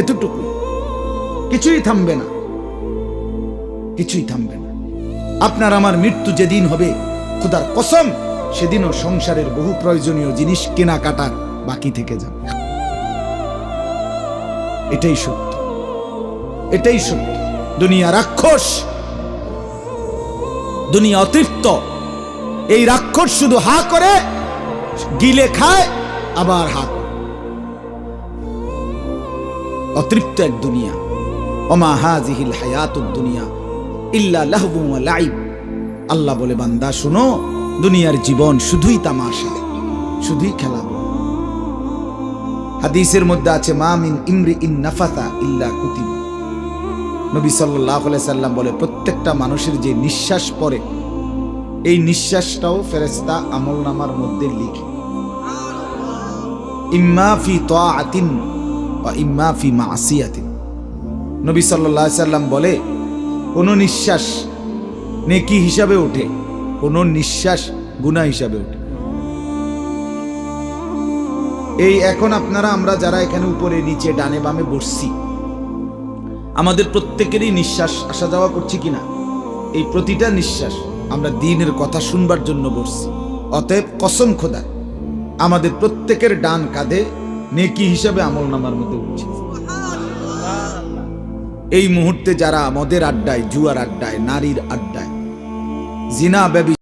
এতটুকুই, কিছুই থামবে না, কিছুই থামবে না। আপনার আমার মৃত্যু যেদিন হবে, খোদার কসম সেদিনও সংসারের বহু প্রয়োজনীয় জিনিস কেনাকাটার বাকি থেকে যাবে। এটাই সত্য, এটাই সত্য। দুনিয়া রাক্ষস, দুনিয়া অতৃপ্ত। এই রাক্ষস শুধু হা করে, গিলে খায়, আবার হা করে। অতৃপ্ত এক দুনিয়া। ওমা হাযিহিল হায়াতুদ দুনিয়া ইল্লা লাহবুন ওয়া লাইব। আল্লাহ বলে, বান্দা শুনো, দুনিয়ার জীবন শুধুই তামাশা, শুধুই খেলা। হাদিসের মধ্যে আছে, মা মিন ইমরিইন নাফাসা ইল্লা কুতিবা। নবী সাল্লাল্লাহু আলাইহি সাল্লাম বলে, প্রত্যেকটা মানুষের যে নিঃশ্বাস পড়ে, এই নিঃশ্বাসটাও ফেরেশতা আমলনামার মধ্যে লিখে। ইম্মা ফি তাআতিন ওয়া ইম্মা ফি মাসিয়াতিন। নবী সাল্লাল্লাহু আলাইহি সাল্লাম বলে, কোন নিঃশ্বাস নেকি হিসাবে ওঠে, কোন নিঃশ্বাস গুনাহ হিসাবে ওঠে। এই এখন আপনারা আমরা যারা এখানে উপরে নিচে ডানে বামে বসছি, আমাদের প্রত্যেকেরই নিঃশ্বাস আসা যাওয়া করছি কিনা? এই প্রতিটা নিঃশ্বাস আমরা দ্বীনের কথা শুনবার জন্য বসছি। অতএব কসম খোদা, আমাদের প্রত্যেকের ডান কাঁধে নেকি হিসাবে আমলনামার মধ্যে উঠছে। এই মুহূর্তে যারা মদের আড্ডায়, জুয়ার আড্ডায়, নারীর আড্ডায়, জিনা,